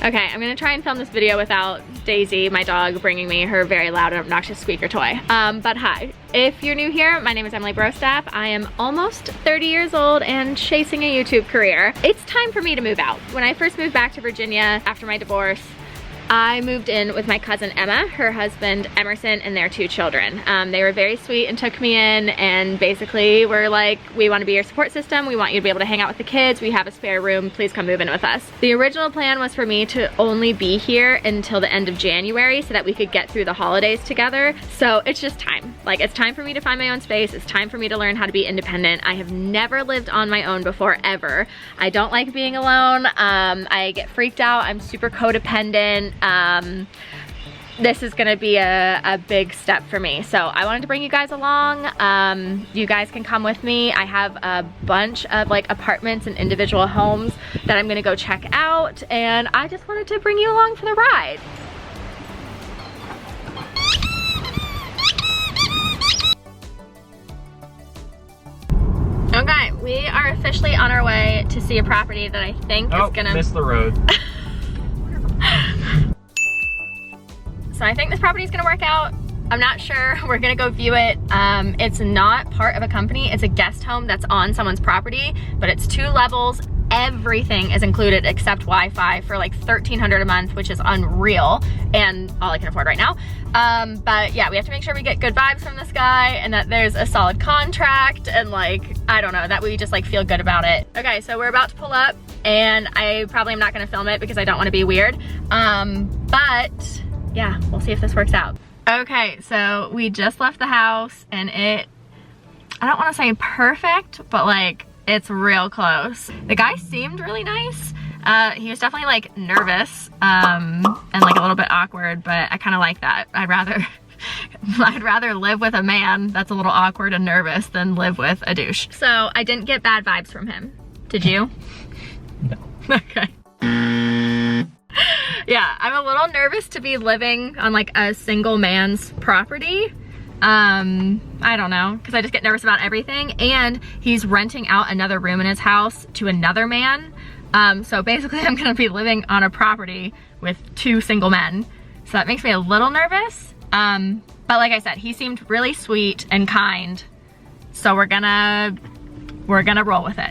Okay, I'm gonna try and film this video without Daisy, my dog, bringing me her very loud and obnoxious squeaker toy. But hi, if you're new here, my name is Emily Brostaff. I am almost 30 years old and chasing a YouTube career. It's time for me to move out. When I first moved back to Virginia after my divorce, I moved in with my cousin Emma, her husband Emerson, and their 2 children. They were very sweet and took me in and basically were like, we want to be your support system. We want you to be able to hang out with the kids. We have a spare room. Please come move in with us. The original plan was for me to only be here until the end of January so that we could get through the holidays together. So it's just time. Like, it's time for me to find my own space. It's time for me to learn how to be independent. I have never lived on my own before, ever. I don't like being alone. I get freaked out. I'm super codependent. This is gonna be a big step for me. So I wanted to bring you guys along. You guys can come with me. I have a bunch of like apartments and individual homes that I'm gonna go check out, and I just wanted to bring you along for the ride. Okay, we are officially on our way to see a property that I think is gonna— missed the road. So I think this property is gonna work out. I'm not sure. We're gonna go view it. It's not part of a company. It's a guest home that's on someone's property, but it's 2 levels. Everything is included except Wi-Fi for like $1,300 a month, which is unreal and all I can afford right now. But yeah, we have to make sure we get good vibes from this guy and that there's a solid contract and like, I don't know, that we just like feel good about it. Okay, so we're about to pull up and I probably am not gonna film it because I don't wanna be weird. But yeah, we'll see if this works out. Okay, so we just left the house and I don't wanna say perfect, but like, it's real close. The guy seemed really nice. He was definitely like nervous and like a little bit awkward, but I kind of like that. I'd rather live with a man that's a little awkward and nervous than live with a douche. So I didn't get bad vibes from him. Did you? No. Okay. Yeah, I'm a little nervous to be living on like a single man's property. I don't know, because I just get nervous about everything. And he's renting out another room in his house to another man. So basically I'm gonna be living on a property with 2 single men. So that makes me a little nervous. But like I said, he seemed really sweet and kind. So we're gonna roll with it.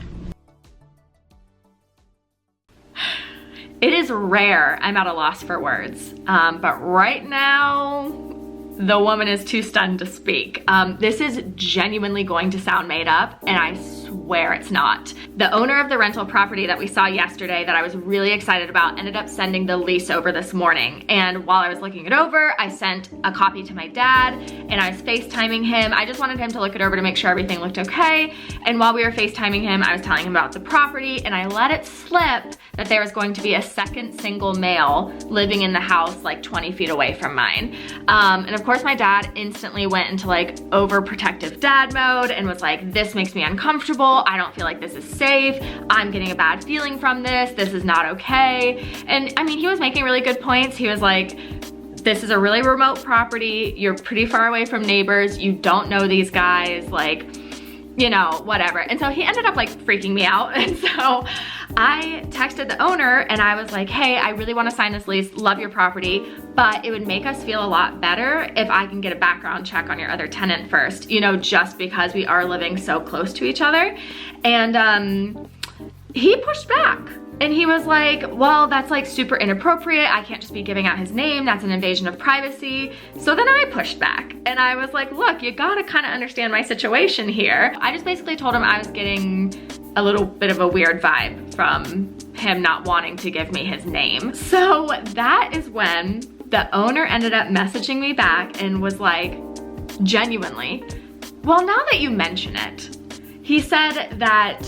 It is rare I'm at a loss for words, but right now, the woman is too stunned to speak. This is genuinely going to sound made up, and I swear it's not. The owner of the rental property that we saw yesterday that I was really excited about ended up sending the lease over this morning. And while I was looking it over, I sent a copy to my dad and I was FaceTiming him. I just wanted him to look it over to make sure everything looked okay. And while we were FaceTiming him, I was telling him about the property and I let it slip that there was going to be a second single male living in the house like 20 feet away from mine. And of course my dad instantly went into like overprotective dad mode and was like, this makes me uncomfortable. I don't feel like this is safe. I'm getting a bad feeling from this. This is not okay. And I mean, he was making really good points. He was like, this is a really remote property. You're pretty far away from neighbors. You don't know these guys, like, you know, whatever. And so he ended up like freaking me out. And so I texted the owner and I was like, hey, I really want to sign this lease, love your property, but it would make us feel a lot better if I can get a background check on your other tenant first, you know, just because we are living so close to each other. And he pushed back. And he was like, well, that's like super inappropriate. I can't just be giving out his name. That's an invasion of privacy. So then I pushed back and I was like, look, you gotta kind of understand my situation here. I just basically told him I was getting a little bit of a weird vibe from him not wanting to give me his name. So that is when the owner ended up messaging me back and was like, genuinely, well, now that you mention it, he said that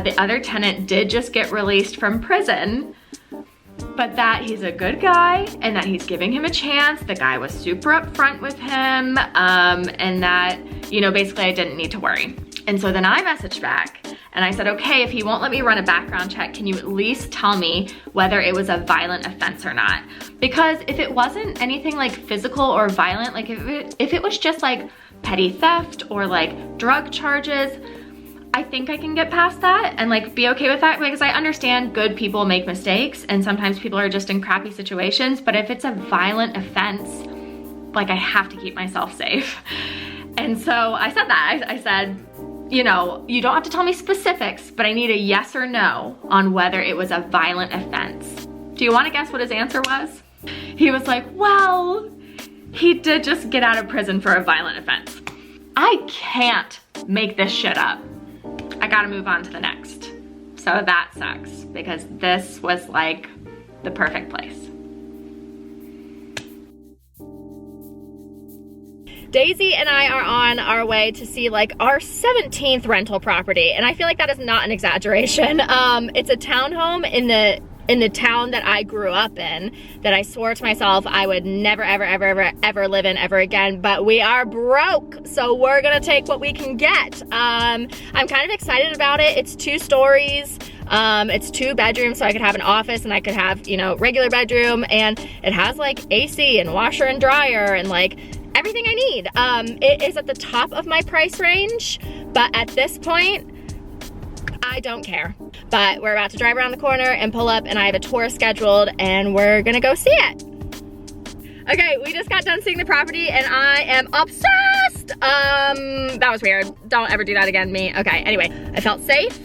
the other tenant did just get released from prison, but that he's a good guy and that he's giving him a chance. The guy was super upfront with him and that, you know, basically I didn't need to worry. And so then I messaged back and I said, okay, if he won't let me run a background check, can you at least tell me whether it was a violent offense or not? Because if it wasn't anything like physical or violent, like if it was just like petty theft or like drug charges, I think I can get past that and like be okay with that, because I understand good people make mistakes and sometimes people are just in crappy situations, but if it's a violent offense, like I have to keep myself safe. And so I said that. I said, you know, you don't have to tell me specifics, but I need a yes or no on whether it was a violent offense. Do you want to guess what his answer was? He was like, well, he did just get out of prison for a violent offense. I can't make this shit up. I gotta move on to the next. So that sucks, because this was like the perfect place. Daisy and I are on our way to see like our 17th rental property, and I feel like that is not an exaggeration. It's a townhome in the town that I grew up in, that I swore to myself I would never, ever, ever, ever, ever live in ever again, but we are broke, so we're gonna take what we can get. I'm kind of excited about it. It's 2 stories. It's 2 bedrooms, so I could have an office and I could have, you know, regular bedroom, and it has like AC and washer and dryer and like everything I need. It is at the top of my price range, but at this point, I don't care. But we're about to drive around the corner and pull up, and I have a tour scheduled, and we're gonna go see it. Okay, we just got done seeing the property and I am obsessed. That was weird. Don't ever do that again, me. Okay, anyway, I felt safe.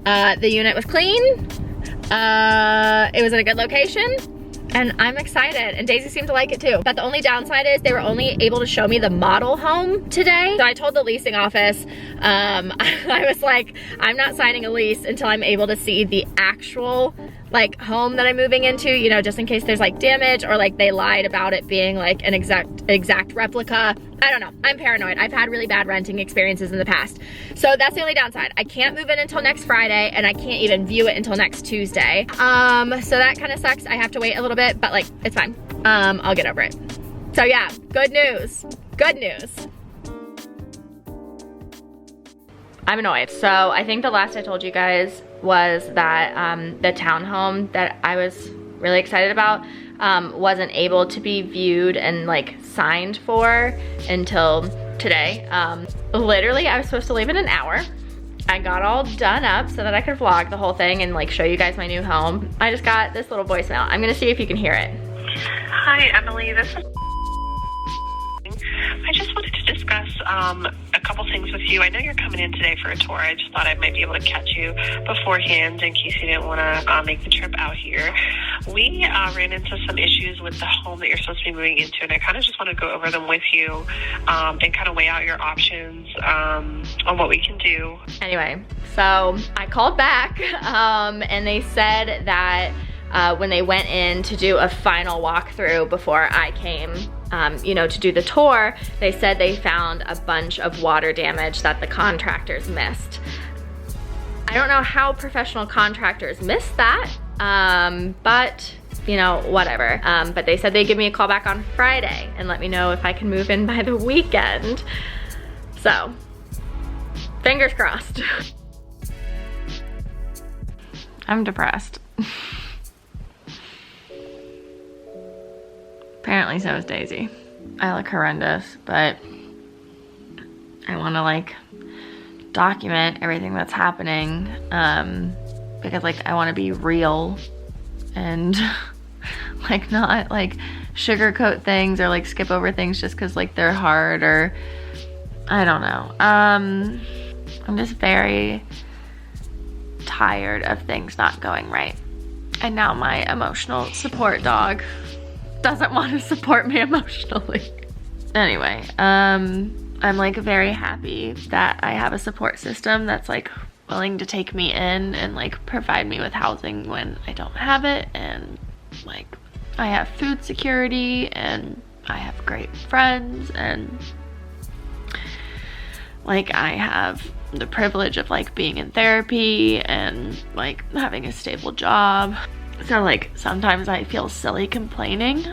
The unit was clean. It was in a good location. And I'm excited, and Daisy seemed to like it too. But the only downside is they were only able to show me the model home today. So I told the leasing office, I was like, I'm not signing a lease until I'm able to see the actual like home that I'm moving into, you know, just in case there's like damage or like they lied about it being like an exact replica. I don't know, I'm paranoid. I've had really bad renting experiences in the past. So that's the only downside. I can't move in until next Friday, and I can't even view it until next Tuesday. So that kind of sucks. I have to wait a little bit, but like, it's fine. I'll get over it. So yeah, good news, good news. I'm annoyed. So I think the last I told you guys was that the townhome that I was really excited about wasn't able to be viewed and like signed for until today. Literally, I was supposed to leave in an hour. I got all done up so that I could vlog the whole thing and like show you guys my new home. I just got this little voicemail. I'm gonna see if you can hear it. Hi, Emily. This is. I just wanted to discuss a couple things with you. I know you're coming in today for a tour. I just thought I might be able to catch you beforehand in case you didn't want to make the trip out here. We ran into some issues with the home that you're supposed to be moving into, and I kind of just want to go over them with you and kind of weigh out your options on what we can do. Anyway, so I called back and they said that when they went in to do a final walkthrough before I came, you know, to do the tour, they said they found a bunch of water damage that the contractors missed. I don't know how professional contractors miss that, but you know, whatever. But they said they'd give me a call back on Friday and let me know if I can move in by the weekend. So, fingers crossed. I'm depressed. Apparently so is Daisy. I look horrendous, but I want to like document everything that's happening because like I want to be real and like not like sugarcoat things or like skip over things just because like they're hard, or I don't know. I'm just very tired of things not going right, and now my emotional support dog doesn't want to support me emotionally. Anyway, I'm like very happy that I have a support system that's like willing to take me in and like provide me with housing when I don't have it, and like I have food security and I have great friends, and like I have the privilege of like being in therapy and like having a stable job. So like sometimes I feel silly complaining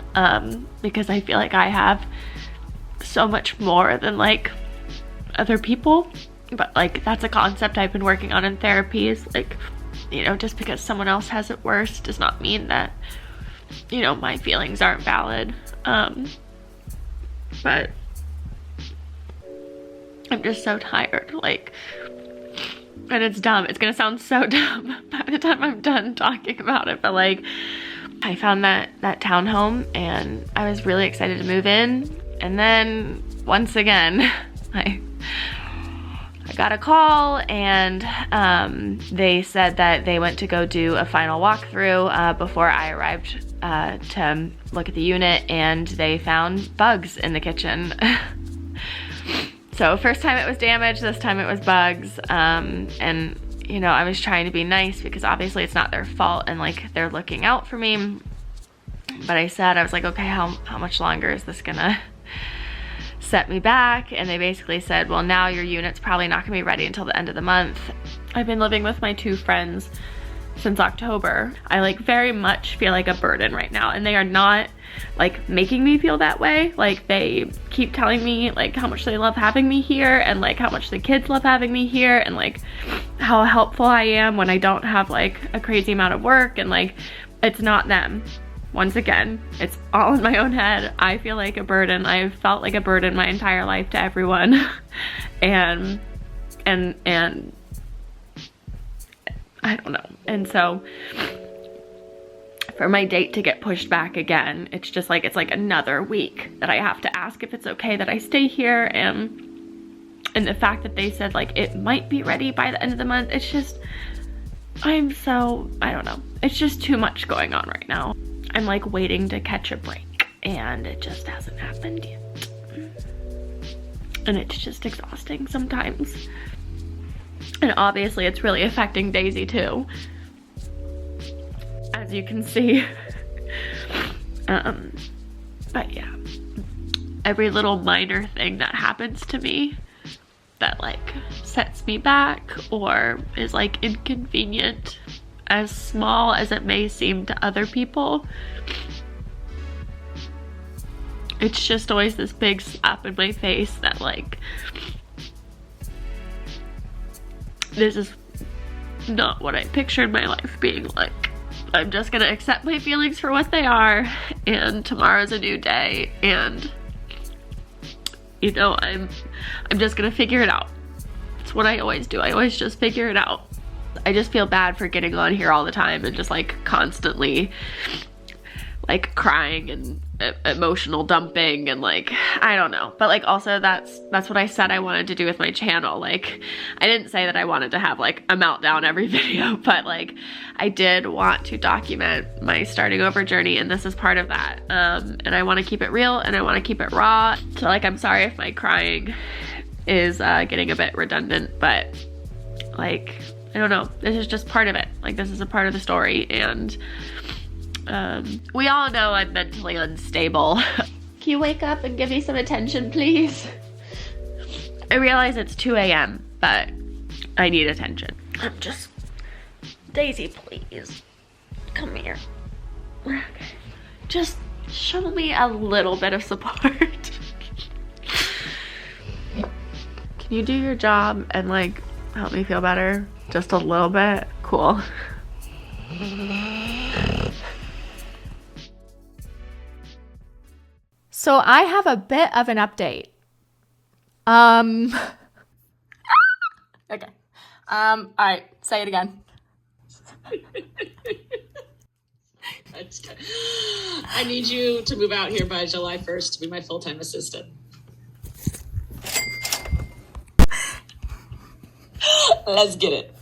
because I feel like I have so much more than like other people, but like that's a concept I've been working on in therapy, is like, you know, just because someone else has it worse does not mean that, you know, my feelings aren't valid. But I'm just so tired. Like and it's dumb. It's gonna sound so dumb by the time I'm done talking about it, but like, I found that townhome and I was really excited to move in. And then once again, I got a call and they said that they went to go do a final walkthrough before I arrived to look at the unit, and they found bugs in the kitchen. So first time it was damaged, this time it was bugs. And you know, I was trying to be nice because obviously it's not their fault and like they're looking out for me. But I was like, okay, how much longer is this gonna set me back? And they basically said, well, now your unit's probably not gonna be ready until the end of the month. I've been living with my 2 friends since October. I like very much feel like a burden right now, and they are not like making me feel that way. Like they keep telling me like how much they love having me here, and like how much the kids love having me here, and like how helpful I am when I don't have like a crazy amount of work, and like it's not them. Once again, it's all in my own head. I feel like a burden. I've felt like a burden my entire life to everyone. and I don't know. And so for my date to get pushed back again, it's just like, it's like another week that I have to ask if it's okay that I stay here. And the fact that they said like it might be ready by the end of the month, it's just, I don't know. It's just too much going on right now. I'm like waiting to catch a break and it just hasn't happened yet. And it's just exhausting sometimes. And obviously it's really affecting Daisy too, as you can see. But yeah, every little minor thing that happens to me that like sets me back or is like inconvenient, as small as it may seem to other people, it's just always this big slap in my face that like, this is not what I pictured my life being like. I'm just gonna accept my feelings for what they are, and tomorrow's a new day, and you know, I'm just gonna figure it out. It's what I always do. I always just figure it out. I just feel bad for getting on here all the time and just like constantly like crying and emotional dumping and like, I don't know. But like also that's what I said I wanted to do with my channel. Like I didn't say that I wanted to have like a meltdown every video, but like I did want to document my starting over journey, and this is part of that. And I want to keep it real and I want to keep it raw. So like, I'm sorry if my crying is getting a bit redundant, but like, I don't know, this is just part of it. Like this is a part of the story, and we all know I'm mentally unstable. Can you wake up and give me some attention, please? I realize it's 2 a.m., but I need attention. Daisy, please, come here. Okay. Just show me a little bit of support. Can you do your job and like help me feel better? Just a little bit? Cool. So I have a bit of an update. Okay. All right, say it again. I need you to move out here by July 1st to be my full-time assistant. Let's get it.